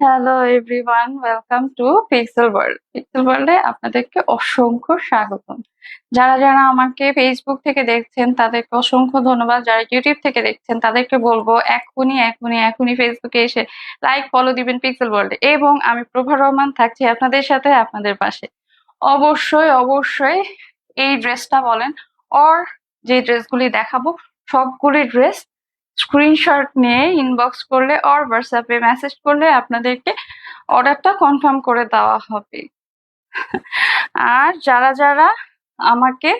Hello everyone, welcome to pixel world. Pixel ওয়ার্ল্ডে আপনাদেরকে অসংখ্য স্বাগতম। যারা যারা আমাকে ফেসবুক থেকে দেখছেন তাদেরকে অসংখ্য ধন্যবাদ। যারা ইউটিউব থেকে দেখছেন তাদেরকে বলবো এখনই এখনই এখনই ফেসবুকে এসে লাইক ফলো দিবেন পিক্সেল ওয়ার্ল্ডে। এবং আমি প্রভা রহমান থাকছি আপনাদের সাথে, আপনাদের পাশে। অবশ্যই অবশ্যই এই ড্রেসটা বলেন অর যে ড্রেসগুলি দেখাবো সবগুলি ড্রেস স্ক্রিনশট নিয়ে ইনবক্স করলে অর হোয়াটসঅ্যাপে মেসেজ করলে আপনাদেরকে অর্ডারটা কনফার্ম করে দেওয়া হবে। আর যারা যারা আমাকে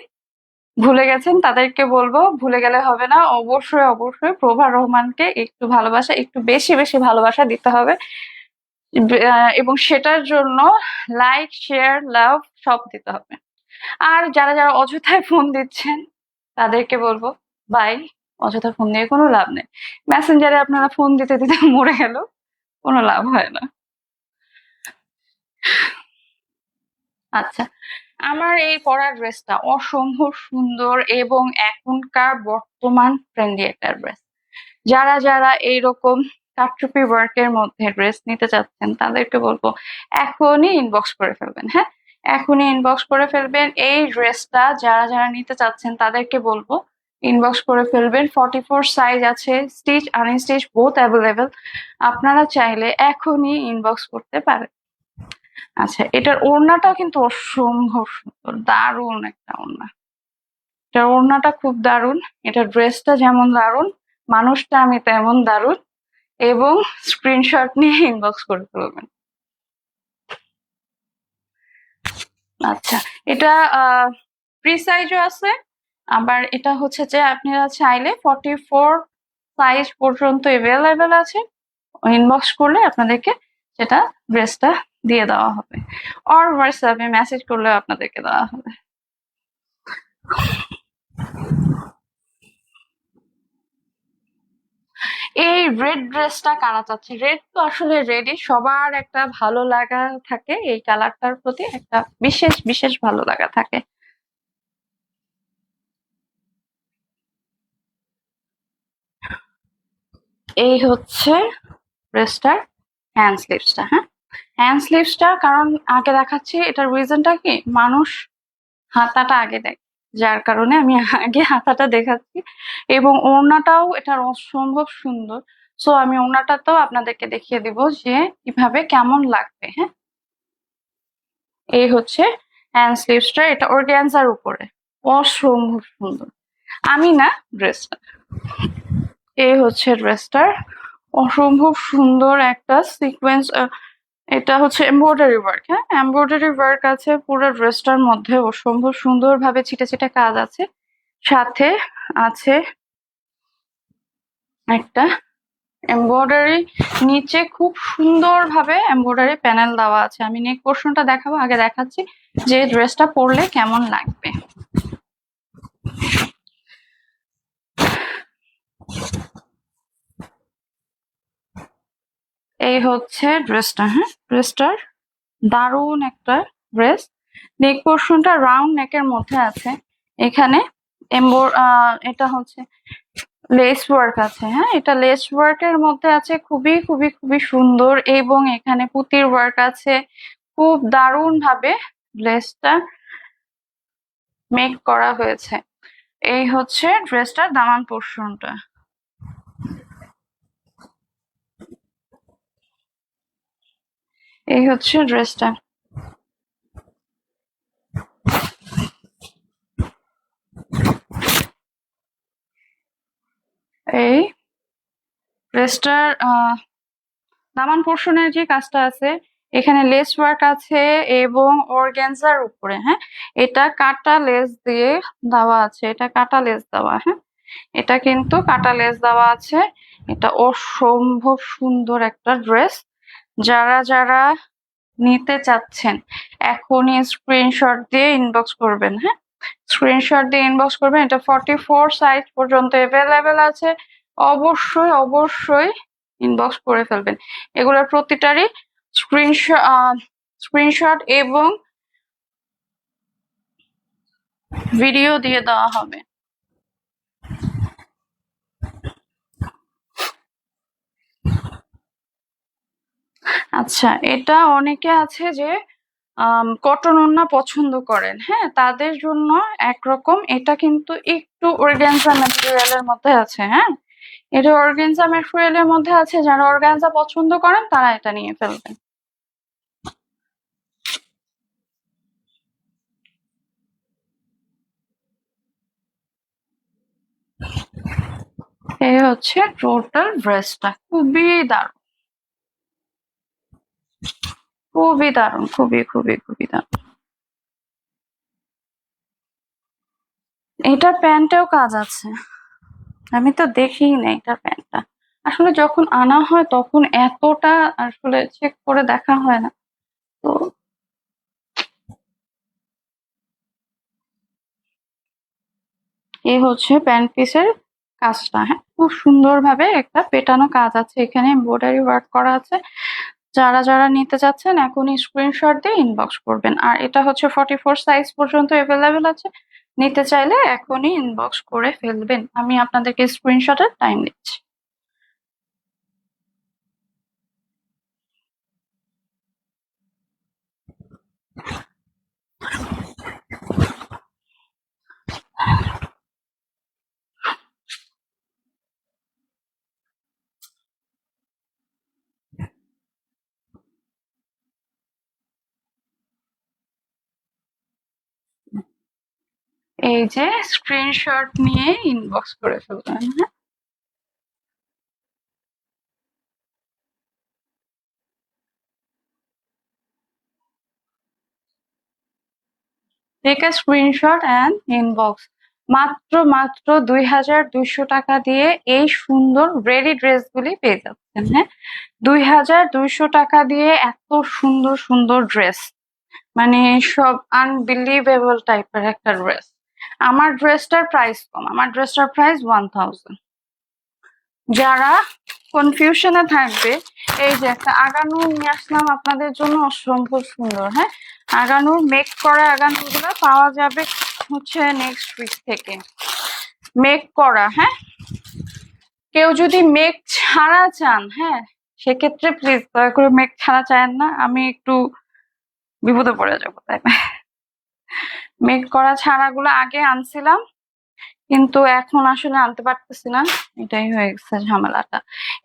ভুলে গেছেন তাদেরকে বলবো ভুলে গেলে হবে না, অবশ্যই অবশ্যই প্রভা রহমানকে একটু ভালোবাসা, একটু বেশি বেশি ভালোবাসা দিতে হবে। এবং সেটার জন্য লাইক শেয়ার লাভ সব দিতে হবে। আর যারা যারা অযথায় ফোন দিচ্ছেন তাদেরকে বলবো বাই, অযথা ফোন দিয়ে কোনো লাভ নেই। মেসেঞ্জারে আপনারা ফোন দিতে দিতে মরে গেল, কোনো লাভ হয় না। আচ্ছা, আমার এই পরার ড্রেসটা অসম্ভব সুন্দর এবং এখনকার বর্তমান ট্রেন্ডি একটা ড্রেস। যারা যারা এইরকম কারচুপি ওয়ার্কের মধ্যে ড্রেস নিতে চাচ্ছেন তাদেরকে বলবো এখনই ইনবক্স করে ফেলবেন। হ্যাঁ, এখনই ইনবক্স করে ফেলবেন। এই ড্রেসটা যারা যারা নিতে চাচ্ছেন তাদেরকে বলবো ইনবক্স করে ফেলবেন। 44 সাইজ আছে, স্টিচ আনস্টিচ বোথ অ্যাভেলেবেল। আপনারা চাইলে এখনই ইনবক্স করতে পারেন। আচ্ছা, এটার ওড়নাটাও কিন্তু অসম্ভব সুন্দর, দারুণ একটা ওড়না। এটার ওড়নাটা খুব দারুণ, এটা ড্রেসটা যেমন দারুণ, মানুষটা আমি তেমন দারুণ। এবং স্ক্রিনশট নিয়ে ইনবক্স করে ফেলবেন। আচ্ছা, এটা ফ্রি সাইজও আছে, আবার এটা হচ্ছে যে আপনারা চাইলে 44 সাইজ পর্যন্ত অ্যাভেলেবেল আছে। ইনবক্স করলে আপনাদেরকে সেটা ড্রেসটা দিয়ে দেওয়া হবে, অর হোয়াটসঅ্যাপে মেসেজ করলে আপনাদেরকে দেওয়া হবে। এই রেড ড্রেসটা কারা চাচ্ছে? রেড তো আসলে রেডই, সবার একটা ভালো লাগা থাকে, এই কালারটার প্রতি একটা বিশেষ বিশেষ ভালো লাগা থাকে। এই হচ্ছে ড্রেসটার হ্যান্ড স্লিভসটা। হ্যাঁ, হ্যান্ড স্লিভসটা কারণ আগে দেখাচ্ছি, এটার রিজনটা কি, মানুষ হাতাটা আগে দেয়, যার কারণে আমি আগে হাতাটা দেখাচ্ছি। এবং ওড়নাটাও এটার অসম্ভব সুন্দর, সো আমি ওড়নাটাতেও আপনাদেরকে দেখিয়ে দিব যে কিভাবে কেমন লাগবে। হ্যাঁ, এই হচ্ছে হ্যান্ড স্লিভসটা, এটা অর্গ্যানজার উপরে, অসম্ভব সুন্দর। আমি না, ড্রেসটা। এই হচ্ছে ড্রেসটার অসম্ভব সুন্দর একটা সিকোয়েন্স, এটা হচ্ছে এমব্রয়ডারি ওয়ার্ক। হ্যাঁ, এমব্রয়ডারি ওয়ার্ক আছে পুরো ড্রেসটার মধ্যে, অসম্ভব সুন্দর ভাবে ছিটে ছিটে কাজ আছে। সাথে আছে একটা এমব্রয়ডারি, নিচে খুব সুন্দর ভাবে এমব্রয়ডারি প্যানেল দেওয়া আছে। আমি নেক পোর্শনটা দেখাবো, আগে দেখাচ্ছি যে ড্রেসটা পরলে কেমন লাগবে। এই হচ্ছে ড্রেসটা। হ্যাঁ, ড্রেসটার দারুণ একটা ড্রেস। নেক পোর্শনটা রাউন্ড নেকের মধ্যে আছে, এখানে এটা হচ্ছে লেস ওয়ার্ক আছে। হ্যাঁ, এটা লেস ওয়ার্কের মধ্যে আছে, খুবই খুবই খুবই সুন্দর। এবং এখানে পুঁতির ওয়ার্ক আছে, খুব দারুণ ভাবে লেসটা মেক করা হয়েছে। এই হচ্ছে ড্রেসটার দামান পোর্শনটা। এই হচ্ছে ড্রেসটা। এই ড্রেসটার দামান পোর্শনের যে কাজটা আছে, এখানে লেস ওয়ার্ক আছে এবং অর্গানজার উপরে। হ্যাঁ, এটা কাটা লেস দিয়ে দেওয়া আছে, এটা কাটা লেস দেওয়া। হ্যাঁ, এটা কিন্তু কাটা লেস দেওয়া আছে। এটা অসম্ভব সুন্দর একটা ড্রেস। যারা যারা নিতে চাচ্ছেন এখনই স্ক্রিনশট দিয়ে ইনবক্স করবেন। হ্যাঁ, স্ক্রিনশট দিয়ে ইনবক্স করবেন। এটা 44 সাইজ পর্যন্ত অ্যাভেলেবেল আছে। অবশ্যই অবশ্যই ইনবক্স করে ফেলবেন। এগুলোর প্রতিটারই স্ক্রিনশট এবং ভিডিও দিয়ে দেওয়া হবে। আচ্ছা, এটা অনেকে আছে যে কটন ওড়না পছন্দ করেন, হ্যাঁ, তাদের জন্য একরকম। এটা কিন্তু একটু অর্গানজা ম্যাটেরিয়ালের মধ্যে আছে, হ্যাঁ, এটা অর্গানজা ম্যাটেরিয়ালের মধ্যে আছে। যারা অর্গানজা পছন্দ করেন তারা এটা নিয়ে ফেলবেন। এই হচ্ছে টোটাল ড্রেসটা, খুবই দারুণ, খুবই দারুণ, খুবই খুবই খুবই দারুণ। এটার প্যান্টেও কাজ আছে, আমি তো দেখিই না এটার প্যান্টটা। আসলে যখন আনা হয় তখন এতটা আসলে চেক করে দেখা হয় না। তো এই হচ্ছে প্যান্ট পিসের কাজটা, হ্যাঁ, খুব সুন্দরভাবে একটা পেটানো কাজ আছে, এখানে এমব্রয়ডারি ওয়ার্ক করা আছে। যারা যারা নিতে চাচ্ছেন এখনই স্ক্রিনশট দিয়ে ইনবক্স করবেন। আর এটা হচ্ছে 44 সাইজ পর্যন্ত অ্যাভেলেবেল আছে, নিতে চাইলে এখনই ইনবক্স করে ফেলবেন। আমি আপনাদেরকে স্ক্রিনশটের টাইম দিচ্ছি। এই যে স্ক্রিনশট নিয়ে ইনবক্স করে ফেলবেন, হ্যাঁ। Take a screenshot and inbox. মাত্র 2200 টাকা দিয়ে এই সুন্দর রেডি ড্রেসগুলি পেয়ে যাচ্ছেন, হ্যাঁ। 2200 টাকা দিয়ে এত সুন্দর সুন্দর ড্রেস, মানে সব আনবিলিভেবল টাইপের একটা ড্রেস। আমার ড্রেসটার প্রাইস কম, আমার ড্রেসটার প্রাইস 1000। যারা কনফিউশনে থাকবে, এই যে একটা আগানুর নিয়ে আসলাম আপনাদের জন্য, অসম্ভব সুন্দর, হ্যাঁ। আগানুর মেক করা আগানুর গুলো পাওয়া যাবে হচ্ছে নেক্সট উইক থেকে, মেক করা, হ্যাঁ। কেউ যদি মেক ছাড়া চান, হ্যাঁ, সেক্ষেত্রে প্লিজ দয়া করে মেক ছাড়া চান না, আমি একটু বিপদে পড়ে যাবো, তাই না। মেক করা ছাড়াগুলো আগে আনছিলাম, কিন্তু এখন আসলে আনতে পারতেছি না, এটাই হয়ে গেছে ঝামেলাটা।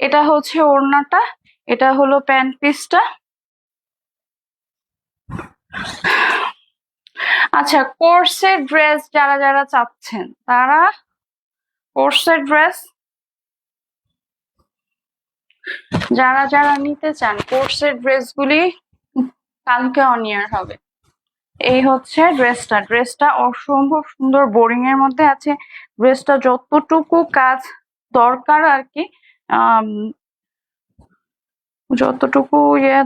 এটা হচ্ছে ওড়নাটা, এটা হলো প্যান্ট পিসটা। আচ্ছা, কোর্সের ড্রেস যারা যারা চাচ্ছেন তারা কোর্সের ড্রেস, যারা যারা নিতে চান কোর্সের ড্রেসগুলি কালকে অন ইয়ার হবে। এই হচ্ছে ড্রেসটা, ড্রেসটা অসম্ভব সুন্দর, বোরিং এর মধ্যে আছে। ড্রেসটা যতটুকু কাজ দরকার আর কি, যতটুকু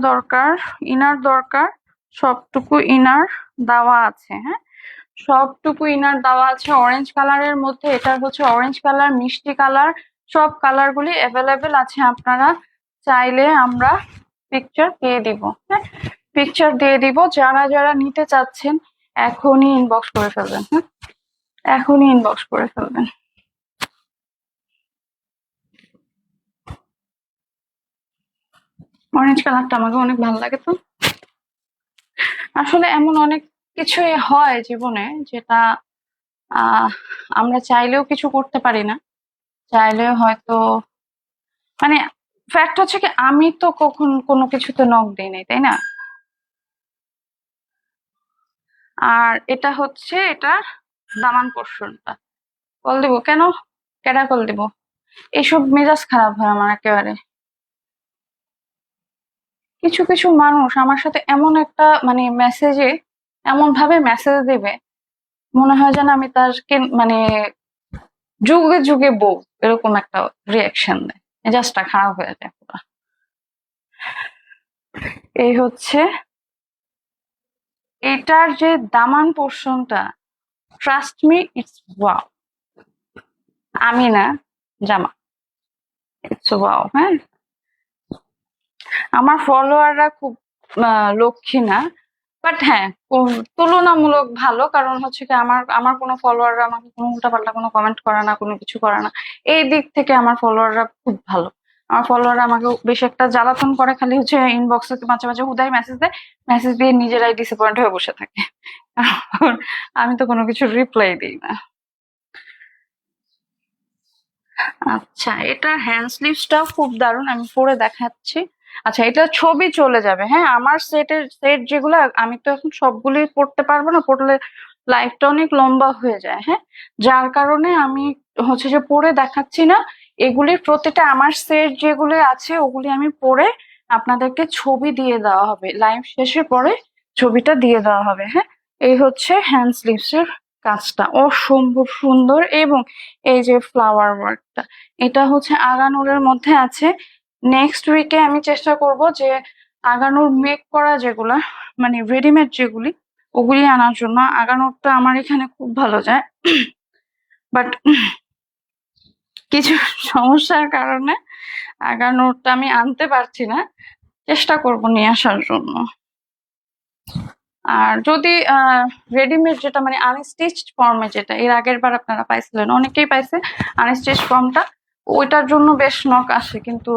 দরকার, ইনার দরকার, সবটুকু ইনার দেওয়া আছে, হ্যাঁ, সবটুকু ইনার দেওয়া আছে। অরেঞ্জ কালারের মধ্যে, এটা হচ্ছে অরেঞ্জ কালার, মিষ্টি কালার, সব কালার গুলি অ্যাভেলেবেল আছে। আপনারা চাইলে আমরা পিকচার দিয়ে দিব, হ্যাঁ, পিকচার দিয়ে দিব। যারা যারা নিতে চাচ্ছেন এখনই ইনবক্স করে ফেলবেন, হ্যাঁ, এখনই ইনবক্স করে ফেলবেন। অরেঞ্জ কালারটা আমাকে অনেক ভালো লাগে। তো আসলে এমন অনেক কিছুই হয় জীবনে যেটা আহ আমরা চাইলেও কিছু করতে পারি না, চাইলেও হয়তো, মানে ফ্যাক্ট হচ্ছে কি, আমি তো কখন কোনো কিছুতে নক দিই নাই, তাই না। আর এটা হচ্ছে এটা দামান পোর্শনটা, কল দিব কেন, কেডা কল দিব, এসব মেজাজ খারাপ হয় আমার একেবারে। কিছু কিছু মানুষ আমার সাথে এমন একটা মানে মেসেজে এমন ভাবে মেসেজ দেবে, মনে হয় যেন আমি তারকে মানে যুগে যুগে বউ, এরকম একটা রিয়াকশন দেয়, মেজাজটা খারাপ হয়ে যায় পুরো। এই হচ্ছে এটার যে দামান পোর্শনটা, ট্রাস্ট মি, ইটস ওয়াও। আমি না, জামা, ইটস ওয়াও, হ্যাঁ। আমার ফলোয়াররা খুব লক্ষ্মী না, বাট হ্যাঁ তুলনামূলক ভালো, কারণ হচ্ছে কি আমার আমার কোনো ফলোয়াররা আমাকে কোনো উল্টাপাল্টা কোনো কমেন্ট করে না, কোনো কিছু করে না, এই দিক থেকে আমার ফলোয়াররা খুব ভালো। আমার ফলোয়ার আমাকে বেশ একটা জ্বালাতন করে, খালি হচ্ছে ইনবক্সে মাঝে মাঝে হুদাই মেসেজ দেয়, মেসেজ দিয়ে নিজেরাই ডিসঅ্যাপয়েন্ট হয়ে বসে থাকে। কারণ আমি তো কোনো কিছু রিপ্লাই দিই না। আচ্ছা, এটা হ্যান্ড স্লিভসটাও খুব দারুণ, আমি পরে দেখাচ্ছি। আচ্ছা, এটা ছবি চলে যাবে। হ্যাঁ, আমার সেট যেগুলো, আমি তো এখন সবগুলি পড়তে পারবো না, পড়লে লাইফটা অনেক লম্বা হয়ে যায়। হ্যাঁ, যার কারণে আমি হচ্ছে যে পরে দেখাচ্ছি না। এগুলির প্রতিটা আমার সেট যেগুলি আছে ওগুলি আমি পরে আপনাদেরকে ছবি দিয়ে দেওয়া হবে, লাইভ শেষে পরে ছবিটা দিয়ে দেওয়া হবে। হ্যাঁ, এই হচ্ছে হ্যান্ড স্লিভস এর কাজটা অসম্ভব সুন্দর। এবং এই যে ফ্লাওয়ার ওয়ার্কটা, এটা হচ্ছে আগানুরের মধ্যে আছে। নেক্সট উইকে আমি চেষ্টা করব যে আগানুর মেক করা যেগুলা, মানে রেডিমেড যেগুলি, ওগুলি আনার জন্য। আগানুরটা আমার এখানে খুব ভালো যায়, বাট কিছু সমস্যার কারণে আগানুরটা আমি আনতে পারছি না। চেষ্টা করব নিয়ে আসার জন্য। আর যদি রেডিমেড যেটা, মানে আনস্টিচড ফর্মে, যেটা এর আগের বার আপনারা পাইছিলেন, অনেকেই পাইছে আনস্টিচড ফর্মটা, ওইটার জন্য বেশ নক আসে কিন্তু।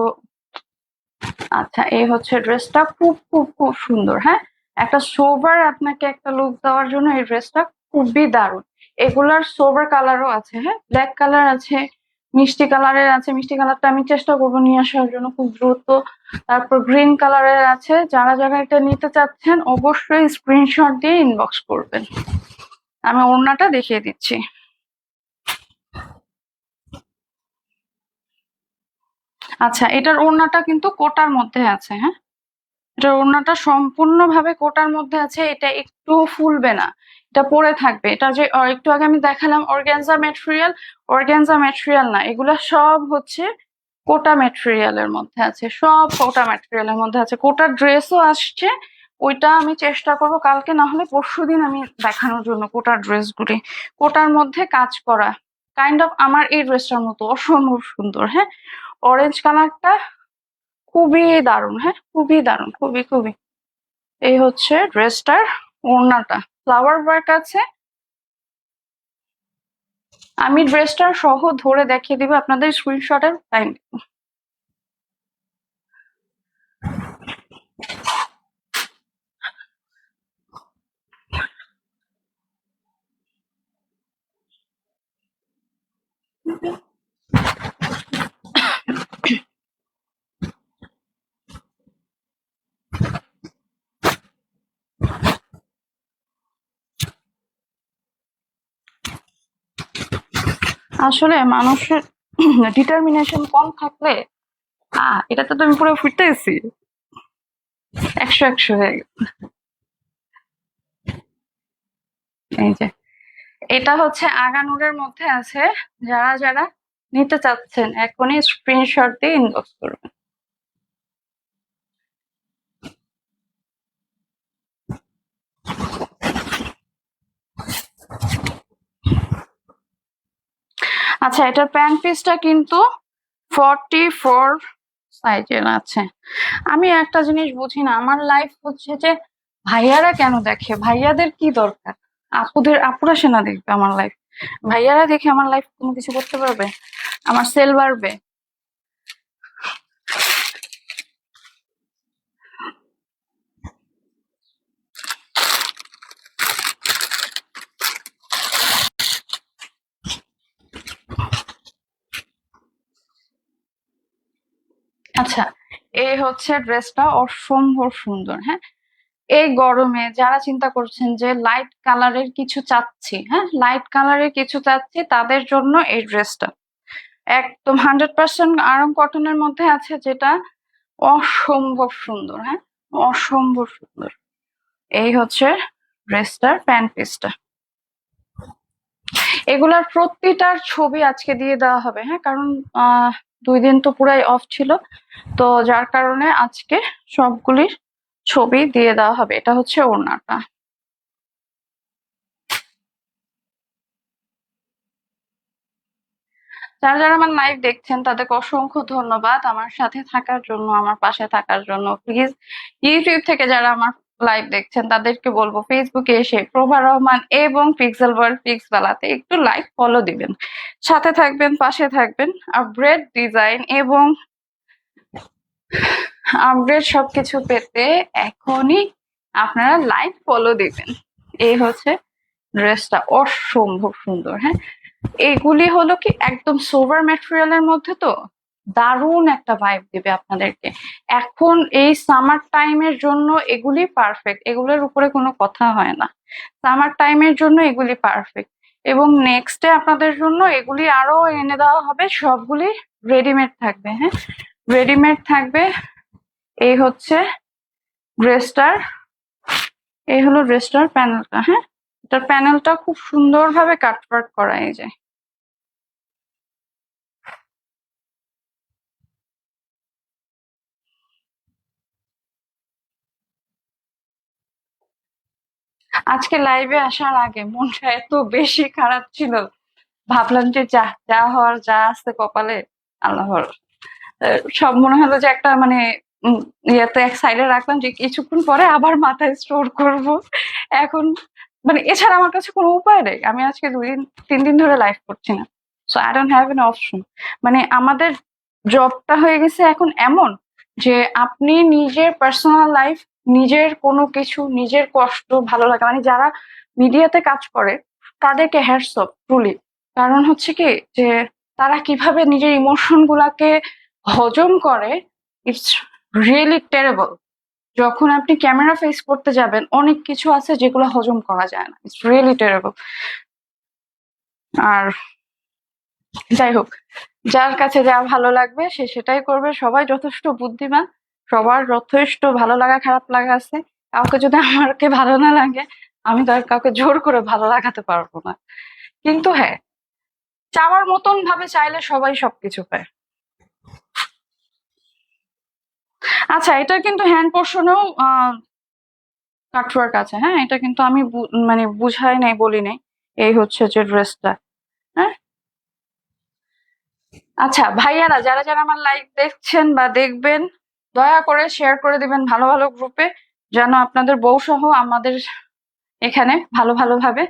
আচ্ছা, এই হচ্ছে ড্রেসটা, খুব খুব খুব সুন্দর। হ্যাঁ, একটা সোবার আপনাকে একটা লুক দেওয়ার জন্য এই ড্রেসটা খুবই দারুণ। এগুলার সোবার কালারও আছে। হ্যাঁ, ব্ল্যাক কালার আছে, মিষ্টি কালারের আছে। মিষ্টি কালারটা আমি চেষ্টা করবো নিয়ে আসার জন্য খুব দ্রুত। তারপর গ্রিন কালারের আছে। যারা যারা এটা নিতে চাচ্ছেন অবশ্যই স্ক্রিনশট দিয়ে ইনবক্স করবেন। আমি ওড়নাটা দেখিয়ে দিচ্ছি। আচ্ছা, এটার ওড়নাটা কিন্তু কোটার মধ্যে আছে। হ্যাঁ, এটার ওড়নাটা সম্পূর্ণভাবে কোটার মধ্যে আছে, এটা একটু ফুলবে না, এটা পরে থাকবে। এটা যে একটু আগে আমি দেখালাম অর্গানজা ম্যাটেরিয়াল, অর্গানজা ম্যাটেরিয়াল না, এগুলা সব হচ্ছে কোটা ম্যাটেরিয়ালের মধ্যে আছে, সব কোটা ম্যাটেরিয়ালের মধ্যে আছে। কোটার ড্রেসও আসছে, ওইটা আমি চেষ্টা করব কালকে না হলে পরশুদিন আমি দেখানোর জন্য। কোটার ড্রেসগুলি কোটার মধ্যে কাজ করা, কাইন্ড অফ আমার এই ড্রেসটার মতো অসম্ভব সুন্দর। হ্যাঁ, অরেঞ্জ কালারটা খুবই দারুণ। হ্যাঁ, খুবই দারুণ, খুবই খুবই। এই হচ্ছে ড্রেসটার ওড়নাটা, ফ্লাওয়ার ওয়ার্ক আছে। আমি ড্রেসটার সহ ধরে দেখিয়ে দিব আপনাদের, স্ক্রিনশটের টাইম। আসলে মানুষের ডিটারমিনেশন কম থাকলে, এটাতে তো আমি পুরো ফুটেছি, 100 হয়ে গেছে। এই যে এটা হচ্ছে আগানুরের মধ্যে আছে। যারা যারা নিতে চাচ্ছেন এখনই স্ক্রিনশট দিয়ে ইনবক্স করবেন। আচ্ছা, এটার প্যান্ট পিসটা কিন্তু 44 সাইজের আছে। আমি একটা জিনিস বুঝি না, আমার লাইফ হচ্ছে যে ভাইয়ারা কেন দেখে, ভাইয়াদের কি দরকার? আপুরা সেনা দেখবে আমার লাইফ, ভাইয়ারা দেখে আমার লাইফ কোনো কিছু করতে পারবে? আমার সেল বাড়বে? আচ্ছা, এই হচ্ছে ড্রেসটা অসম্ভব সুন্দর। হ্যাঁ, এই গরমে যারা চিন্তা করছেন যে লাইট কালারের কিছু চাচ্ছি, হ্যাঁ, লাইট কালারের কিছু চাচ্ছি, তাদের জন্য এই ড্রেসটা একদম 100% আরাম কটনের মধ্যে আছে, যেটা অসম্ভব সুন্দর। হ্যাঁ, অসম্ভব সুন্দর। এই হচ্ছে ড্রেসটার প্যান্ট পিসটা। এগুলার প্রতিটার ছবি আজকে দিয়ে দেওয়া হবে। হ্যাঁ, কারণ 2 দিন তো পুরাই অফ ছিল, তো যার কারণে আজকে সবগুলির ছবি দিয়ে দেওয়া হবে। এটা হচ্ছে ওড়নাটা। যারা যারা আমার লাইভ দেখছেন তাদেরকে অসংখ্য ধন্যবাদ আমার সাথে থাকার জন্য, আমার পাশে থাকার জন্য। প্লিজ ইউটিউব থেকে যারা আমার লাইভ দেখছেন তাদেরকে বলবো ফেসবুকে এসে প্রভা রহমান এবং পিক্সেল ওয়ার্ল্ড পিক্স বেলাতে একটু লাইক ফলো দিবেন, সাথে থাকবেন, পাশে থাকবেন। আর ব্রেড ডিজাইন এবং আপডেট সবকিছু পেতে এখনই আপনারা লাইক ফলো দিবেন। এই হচ্ছে ড্রেসটা, অসম্ভব সুন্দর। হ্যাঁ, এগুলি হলো কি একদম সোভার ম্যাটেরিয়ালের মধ্যে, তো দারুণ একটা ভাইব দিবে আপনাদেরকে। এখন এই সামার টাইমের জন্য এগুলি পারফেক্ট, এগুলোর উপরে কোনো কথা হয় না। সামার টাইমের জন্য এগুলি পারফেক্ট, এবং নেক্সটে আপনাদের জন্য এগুলি আরো এনে দেওয়া হবে, সবগুলি রেডিমেড থাকবে। হ্যাঁ, রেডিমেড থাকবে। এই হচ্ছে ড্রেসটার, এই হলো ড্রেসটার প্যানেলটা। হ্যাঁ, এটার প্যানেলটা খুব সুন্দরভাবে কাটওয়ার্ক করা, এই যে। আজকে লাইভে আসার আগে মনটা এত বেশি খারাপ ছিল, ভাবলাম যে যা যা হওয়ার, যা আছে কপালে, আল্লাহর সব মনে হলো যে একটা মানে ইয়েতে এক সাইডে রাখলাম, যে কিছুক্ষণ পরে আবার মাথায় স্টোর করব। এখন মানে এছাড়া আমার কাছে কোনো উপায় নেই। আমি আজকে 2 দিন 3 দিন ধরে লাইভ করছি না, so I don't have an option. মানে আমাদের জবটা হয়ে গেছে এখন এমন যে আপনি নিজের পার্সোনাল লাইফ, নিজের কোনো কিছু, নিজের কষ্ট ভালো লাগা, মানে যারা মিডিয়াতে কাজ করে তাদেরকে হ্যাটস অফ ট্রুলি। কারণ হচ্ছে কি যে তারা কিভাবে নিজের ইমোশন গুলাকে হজম করে, ইটস রিয়েলি টেরেবল। যখন আপনি ক্যামেরা ফেস করতে যাবেন অনেক কিছু আছে যেগুলো হজম করা যায় না, ইটস রিয়েলি টেরেবল। আর যাই হোক, যার কাছে যা ভালো লাগবে সে সেটাই করবে। সবাই যথেষ্ট বুদ্ধিমান, সবার যথেষ্ট ভালো লাগা খারাপ লাগা আছে। কাউকে যদি আমাকে ভালো না লাগে, আমি তো আর কাউকে জোর করে ভালো লাগাতে পারবো না। কিন্তু হ্যাঁ, চাওয়ার মতন ভাবে চাইলে সবাই সবকিছু পায়। আচ্ছা, এটা কিন্তু হ্যান্ড পোর্শনেও কাটওয়ার্ক আছে। হ্যাঁ, এটা কিন্তু আমি মানে বুঝাই নাই, বলি নাই। এই হচ্ছে যে ড্রেসটা। হ্যাঁ, আচ্ছা ভাইয়ারা, যারা যারা আমার লাইভ দেখছেন বা দেখবেন, দয়া করে শেয়ার করে দিবেন ভালো ভালো গ্রুপে, যেন আপনাদের বউ সহ আমাদের এখানে ভালো ভালোভাবে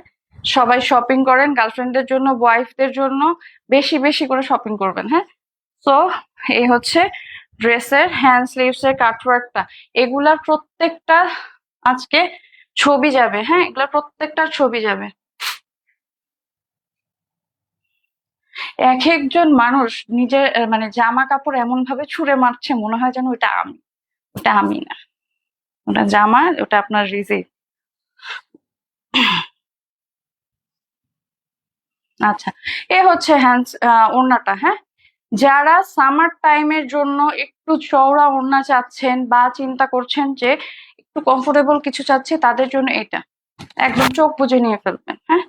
সবাই শপিং করেন। গার্লফ্রেন্ডদের জন্য, ওয়াইফদের জন্য বেশি বেশি করে শপিং করবেন। হ্যাঁ, তো এই হচ্ছে ড্রেসের হ্যান্ড স্লিভস এর কাটওয়ার্কটা। এগুলার প্রত্যেকটা আজকে ছবি যাবে। হ্যাঁ, এগুলার প্রত্যেকটা ছবি যাবে। এক একজন মানুষ নিজের মানে জামা কাপড় এমন ভাবে ছুঁড়ে মারছে, মনে হয় যেন ওটা আমি, ওটা আমি না, ওটা জামা, ওটা আপনার রিজিক। আচ্ছা, এ হচ্ছে হ্যান্ড ওড়নাটা। হ্যাঁ, যারা সামার টাইমের জন্য একটু চওড়া ওড়না চাচ্ছেন বা চিন্তা করছেন যে একটু কমফোর্টেবল কিছু চাচ্ছি, তাদের জন্য এটা একদম চোখ বুজে নিয়ে ফেলবেন। হ্যাঁ,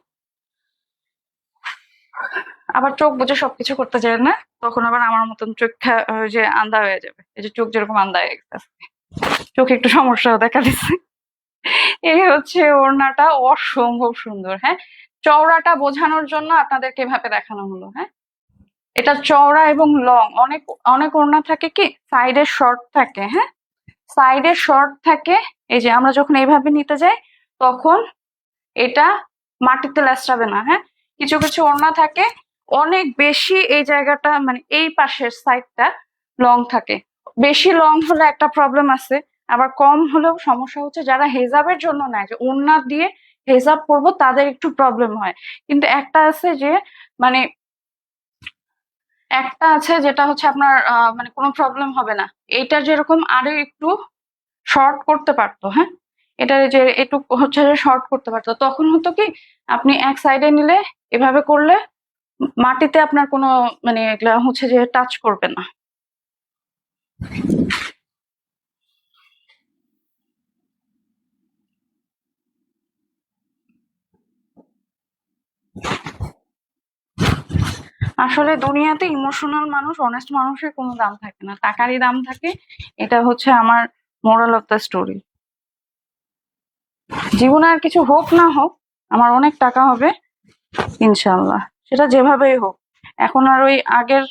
আবার চোখ বুজে সবকিছু করতে চায় না, তখন আবার আমার মতন চোখ যে আন্ধা হয়ে যাবে। এই যে চোখ যেরকম আন্ধা হয়ে গেছে, চোখে একটু সমস্যাও দেখা দিচ্ছে। এই হচ্ছে ওড়নাটা, অসম্ভব সুন্দর। হ্যাঁ, চওড়াটা বোঝানোর জন্য আপনাদেরকে এভাবে দেখানো হলো। হ্যাঁ, এটা চওড়া এবং লং। অনেক অনেক ওড়না থাকে কি সাইডে শর্ট থাকে। হ্যাঁ, সাইডে শর্ট থাকে, এই যে আমরা যখন এইভাবে নিতে যাই তখন এটা মাটিতে লেসড়াবে না। হ্যাঁ, কিছু কিছু ওড়না থাকে অনেক বেশি, এই জায়গাটা মানে এই পাশের সাইডটা লং থাকে। বেশি লং হলে একটা প্রবলেম আছে, আবার কম হলেও সমস্যা হচ্ছে যারা হেজাবের জন্য নেয়, যে ওড়না দিয়ে হেজাব পরবো, তাদের একটু প্রবলেম হয়। কিন্তু একটা আছে যে মানে একটা আছে যেটা হচ্ছে আপনার মানে কোনো প্রবলেম হবে না। এইটা যেরকম আরো একটু শর্ট করতে পারতো। হ্যাঁ, এটা যে একটু হচ্ছে যে শর্ট করতে পারতো, তখন হতো কি আপনি এক সাইডে নিলে এভাবে করলে মাটিতে আপনার কোনো মানে এগুলা হচ্ছে যে টাচ করবে না। আসলে দুনিয়াতে ইমোশনাল মানুষ, অনেস্ট মানুষের কোনো দাম থাকে না, টাকারই দাম থাকে। এটা হচ্ছে আমার মোরাল অফ দ্য স্টোরি। জীবনে আর কিছু হোক না হোক, আমার অনেক টাকা হবে ইনশাল্লাহ, সেটা যেভাবেই হোক। এখন আর ওই আগের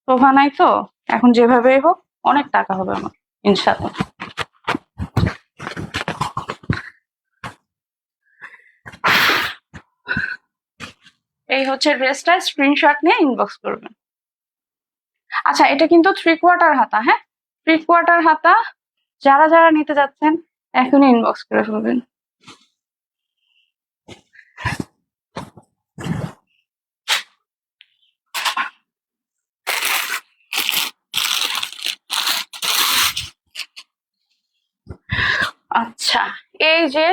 শোভা নাই তো, এখন যেভাবেই হোক অনেক টাকা হবে আমার ইনশাল্লাহ। এই হচ্ছে ড্রেসটা, স্ক্রিনশট নিয়ে ইনবক্স করবেন। আচ্ছা, এটা কিন্তু 3/4 হাতা। হ্যাঁ, প্রি কোয়ার্টার হাতা যারা যারা নিতে যাচ্ছেন এখনই ইনবক্স করে ফেলবেন। আচ্ছা, এই যে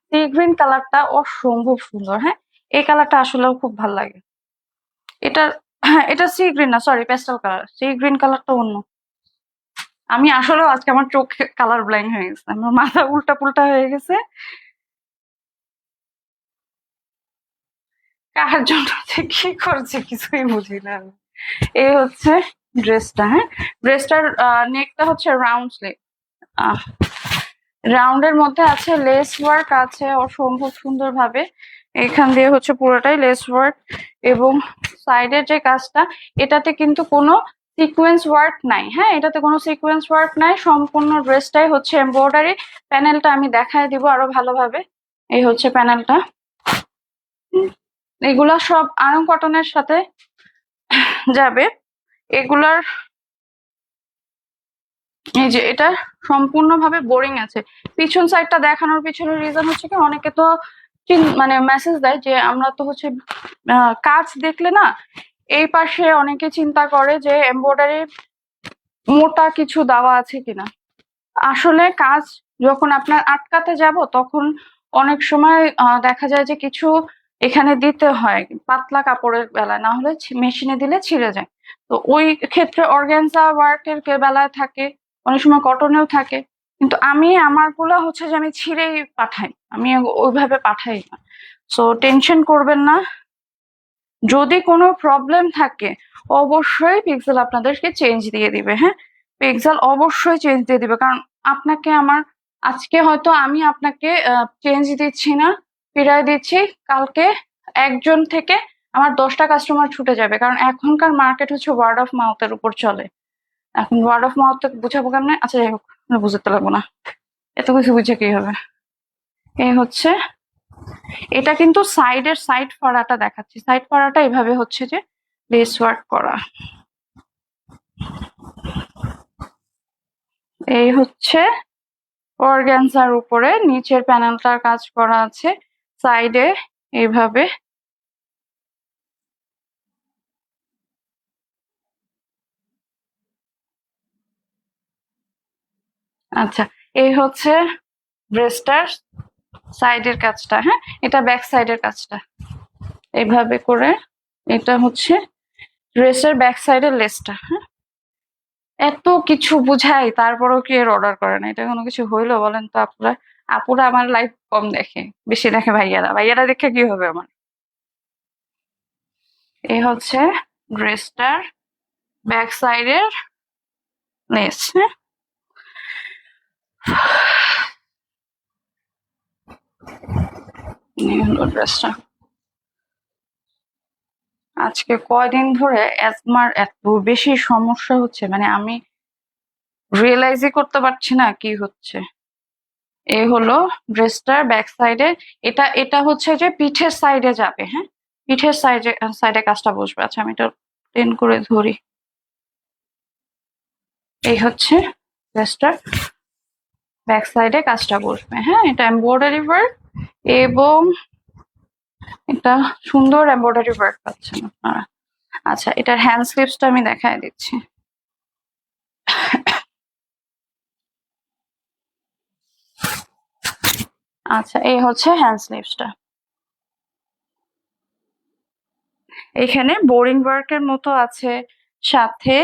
সি গ্রিন কালারটা অসম্ভব সুন্দর। হ্যাঁ, এই কালারটা আসলেও খুব ভালো লাগে। এটা হ্যাঁ, এটা সি গ্রিন না, sorry, pastel colour. Sea green কালারটা অন্য। আমি আসলেও আজকে আমার চোখ কালার ব্লাইন্ড হয়ে গেছে, আমার মাথা উল্টা পুল্টা হয়ে গেছে। কার জন্য যে কি করছে কিছুই বুঝি না আমি। এই হচ্ছে ড্রেসটা। হ্যাঁ, ড্রেসটার নেকটা হচ্ছে রাউন্ড স্লিভ, রাউন্ডের মধ্যে আছে লেস ওয়ার্ক আছে অসম্ভব সুন্দর ভাবে। এখান দিয়ে হচ্ছে পুরোটাই লেস ওয়ার্ক, এবং সাইডের যে কাজটা, এটাতে কিন্তু কোনো সিকোয়েন্স ওয়ার্ক নাই। হ্যাঁ, এটাতে কোনো সিকোয়েন্স ওয়ার্ক নাই, সম্পূর্ণ ড্রেসটাই হচ্ছে এমব্রয়ডারি। প্যানেলটা আমি দেখায় দিব আরো ভালোভাবে। এই হচ্ছে প্যানেলটা। এগুলা সব আয়রন কটনের সাথে যাবে। এগুলার এই যে এটা সম্পূর্ণভাবে বোরিং আছে। পিছন সাইডটা দেখানোর পিছনের রিজন হচ্ছে কি, অনেকে তো মানে মেসেজ দেয় যে আমরা তো হচ্ছে কাজ দেখলে না, এই পাশে অনেকে চিন্তা করে যে এমব্রয়ডারি মোটা কিছু দেওয়া আছে কিনা। আসলে কাজ যখন আপনার আটকাতে যাব তখন অনেক সময় দেখা যায় যে কিছু এখানে দিতে হয় পাতলা কাপড়ের বেলায়, না হলে মেশিনে দিলে ছিঁড়ে যায়। তো ওই ক্ষেত্রে অর্গানজা ওয়ার্কের বেলায় থাকে, অনেক সময় কটনেও থাকে। কিন্তু আমি আমারগুলো হচ্ছে যে আমি ছিঁড়েই পাঠাই, আমি ওইভাবে পাঠাই না। সো টেনশন করবেন না, যদি কোনো প্রবলেম থাকে অবশ্যই পিক্সেল আপনাদেরকে চেঞ্জ দিয়ে দিবে। হ্যাঁ, পিক্সেল অবশ্যই চেঞ্জ দিয়ে দিবে, কারণ আপনাকে আমার আজকে হয়তো আমি আপনাকে চেঞ্জ দিচ্ছি না, ফিরাই দিচ্ছি, কালকে একজন থেকে আমার 10টা কাস্টমার ছুটে যাবে, কারণ এখনকার মার্কেট হচ্ছে ওয়ার্ড অফ মাউথের উপর চলে। এখন ওয়ার্ড অফ মাউথ বুঝাবো কেমনে? আচ্ছা যাই হোক, বুঝতে লাগবো না, এত কিছু বুঝে কি হবে। এই হচ্ছে, এটা কিন্তু সাইডের সাইড ফাড়াটা দেখাচ্ছি, সাইড ফাড়াটা এভাবে হচ্ছে যে লেস ওয়ার্ক করা। এই হচ্ছে অর্গানজার উপরে নিচের প্যানেলটার কাজ করা আছে, সাইডে এইভাবে। আচ্ছা, এই হচ্ছে ড্রেসটার সাইডের কাজটা। হ্যাঁ, এটা ব্যাক সাইডের কাজটা এইভাবে করে। এটা হচ্ছে ড্রেসের ব্যাক সাইডের লেসটা। হ্যাঁ, এত কিছু বুঝাই তারপরেও কি এর অর্ডার করে না? এটা কোনো কিছু হইলো বলেন তো আপনারা? আপুরা আমার লাইফ কম দেখে, বেশি দেখে ভাইয়ারা। ভাইয়ারা দেখে কি হবে আমার? এই হচ্ছে ড্রেসটার ব্যাক সাইডের লেস। হ্যাঁ, এই হলো ড্রেসটা। আজকে কয়দিন ধরে অ্যাজমার এত বেশি সমস্যা হচ্ছে, মানে আমি রিয়েলাইজই করতে পারছি না কি হচ্ছে। এই হলো ড্রেসটার ব্যাক সাইডে। এটা এটা হচ্ছে যে পিঠের সাইডে যাবে। হ্যাঁ, পিঠের সাইডে সাইডে কাজটা বসবে। আচ্ছা, আমি এটা টেন করে ধরি। এই হচ্ছে ড্রেসটার ব্যাক সাইডে কাজটা বসবে। হ্যাঁ, এটা এমব্রয়ডারি ওয়ার্ক, এবং এটা সুন্দর এমব্রয়ডারি ওয়ার্ক পাচ্ছেন আপনারা। আচ্ছা, এটার হ্যান্ড স্লিভসটা আমি দেখাই দিচ্ছি। আচ্ছা, এই হচ্ছে হ্যান্ড স্লিভসটা। এখানে বোরিং ওয়ার্কের মতো আছে, সাথে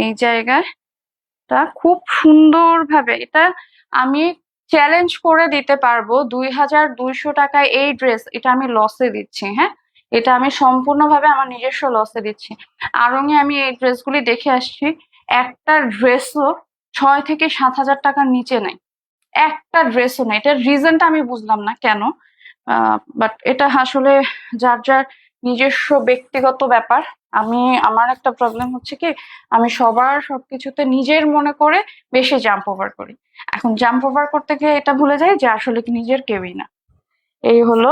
এই জায়গাটা খুব সুন্দর ভাবে, এটা আমি চ্যালেঞ্জ করে দিতে পারবো 2200 টাকায় এই ড্রেস, এটা আমি লসে দিচ্ছি। হ্যাঁ, এটা আমি সম্পূর্ণভাবে আমার নিজস্ব লসে দিচ্ছি। আড়ং-এ আমি এই ড্রেসগুলি দেখে আসছি, একটা ড্রেসও 6 থেকে 7 হাজার টাকার নিচে নাই, একটা ড্রেসও নাই। এটার রিজনটা আমি বুঝলাম না কেন, বাট এটা আসলে যার যার নিজস্ব ব্যক্তিগত ব্যাপার। আমি আমার একটা প্রবলেম হচ্ছে কি, আমি সবার সবকিছুতে নিজের মনে করে বেশি জাম্প ওভার করি। এখন জাম্প ওভার করতে গিয়ে এটা ভুলে যাই যে আসলে কি নিজের কেউই না। এই হলো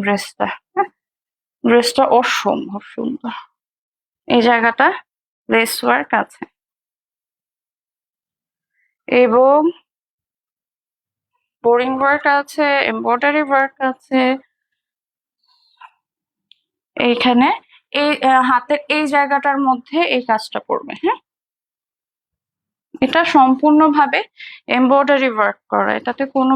ড্রেসটা। হ্যাঁ, ড্রেসটা অসম্ভব সুন্দর। এই জায়গাটা লেস ওয়ার্ক আছে। এবং বোরিং ওয়ার্ক আছে, এমব্রয়ডারি ওয়ার্ক আছে। এইখানে এই হাতের এই জায়গাটার মধ্যে এই কাজটা পড়বে। হ্যাঁ, এটা সম্পূর্ণভাবে এমব্রয়ডারি ওয়ার্ক করা, এটাতে কোনো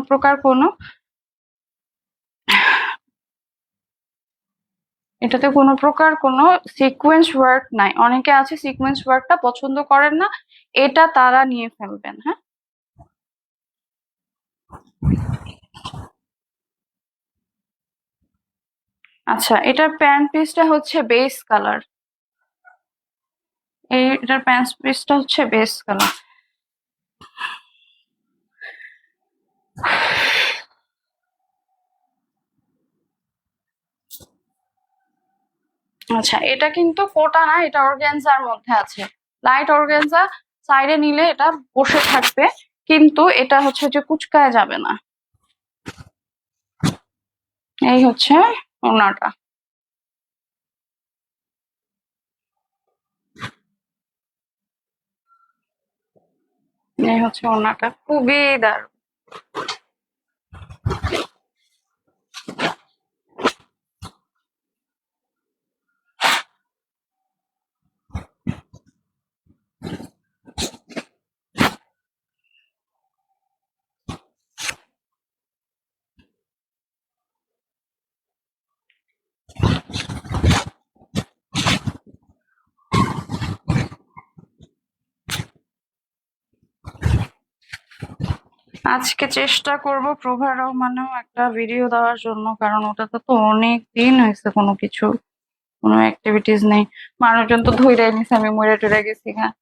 প্রকার কোনো সিকোয়েন্স ওয়ার্ক নাই। অনেকে আছে সিকোয়েন্স ওয়ার্কটা পছন্দ করেন না, এটা তারা নিয়ে ফেলবেন। হ্যাঁ, আচ্ছা, এটার প্যান্ট পিসটা হচ্ছে বেস কালার। এটার প্যান্ট পিসটা হচ্ছে বেস কালার। আচ্ছা, এটা কিন্তু কোটা না, এটা অর্গানজার মধ্যে আছে, লাইট অর্গানজা। সাইডে নিলে এটা বসে থাকবে, কিন্তু এটা হচ্ছে যে কুচকায় যাবে না। এই হচ্ছে ওড়নাটা। এই হচ্ছে ওড়নাটা, খুবই দারুণ। আজকে চেষ্টা করব প্রভা রহমানেও একটা ভিডিও দেওয়ার জন্য, কারণ ওটাতে তো অনেক দিন হয়েছে কোনো অ্যাক্টিভিটিস নেই। মানুষজন তো ধইরাই নিছে আমি মরে টরে গেছি। হ্যাঁ,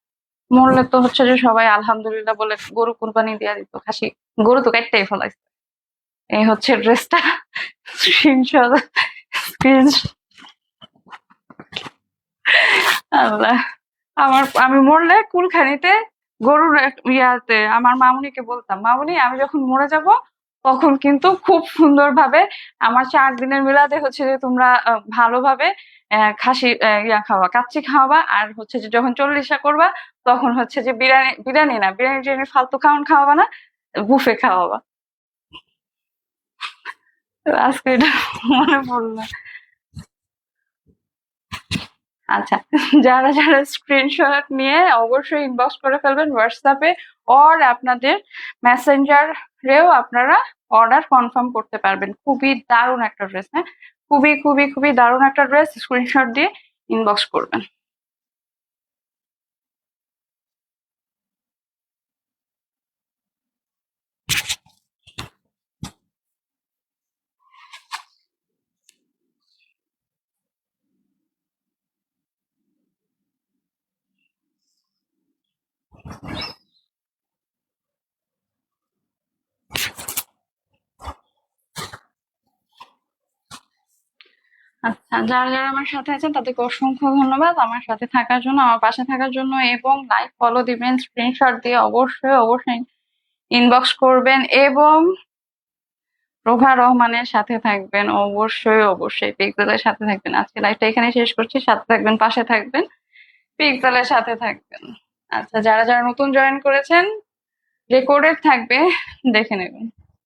মরলে তো হচ্ছে যে সবাই আলহামদুলিল্লাহ বলে গরু কুরবানি দিয়া দিত, খাসি গরু তো কাটতেই ফেলাইছে। এই হচ্ছে ড্রেসটা। স্ক্রিনশট, স্ক্রিন, আল্লাহ। আমি মরলে কুলখানিতে গরুর ইয়াতে আমার মামুনিকে বলতাম, মামুনি আমি যখন মরে যাব তখন কিন্তু খুব সুন্দরভাবে আমার 4 দিনের মিলাদে হচ্ছে যে তোমরা ভালোভাবে খাসি খাওয়া, কাচ্চি খাওয়াবা, আর হচ্ছে যে যখন 40 করবা তখন হচ্ছে যে বিরিয়ানি, বিরিয়ানি না, বিরিয়ানি টিরিয়ানি ফালতু খাওয়াবা না, বুফে খাওয়াবা। তো আজকে এটা মনে পড়লো। আচ্ছা, যারা যারা স্ক্রিনশট নিয়ে অবশ্যই ইনবক্স করে ফেলবেন হোয়াটসঅ্যাপে, অর আপনাদের মেসেঞ্জারেও আপনারা অর্ডার কনফার্ম করতে পারবেন। খুবই দারুণ একটা ড্রেস। হ্যাঁ, খুবই খুবই খুবই দারুণ একটা ড্রেস, স্ক্রিনশট দিয়ে ইনবক্স করবেন। আচ্ছা, যারা যারা আমার সাথে আছেন তাদেরকে অসংখ্য ধন্যবাদ আমার সাথে থাকার জন্য, আমার পাশে থাকার জন্য, এবং লাইক ফলো দিবেন, স্ক্রিনশট দিয়ে অবশ্যই অবশ্যই ইনবক্স করবেন, এবং প্রভা রহমানের সাথে থাকবেন অবশ্যই অবশ্যই, পিক্সেলের সাথে থাকবেন। আজকে লাইভটা এখানে শেষ করছি, সাথে থাকবেন, পাশে থাকবেন, পিক্সেলের সাথে থাকবেন। আচ্ছা, যারা যারা নতুন জয়েন করেছেন রেকর্ডেড থাকবে, দেখে নেবেন।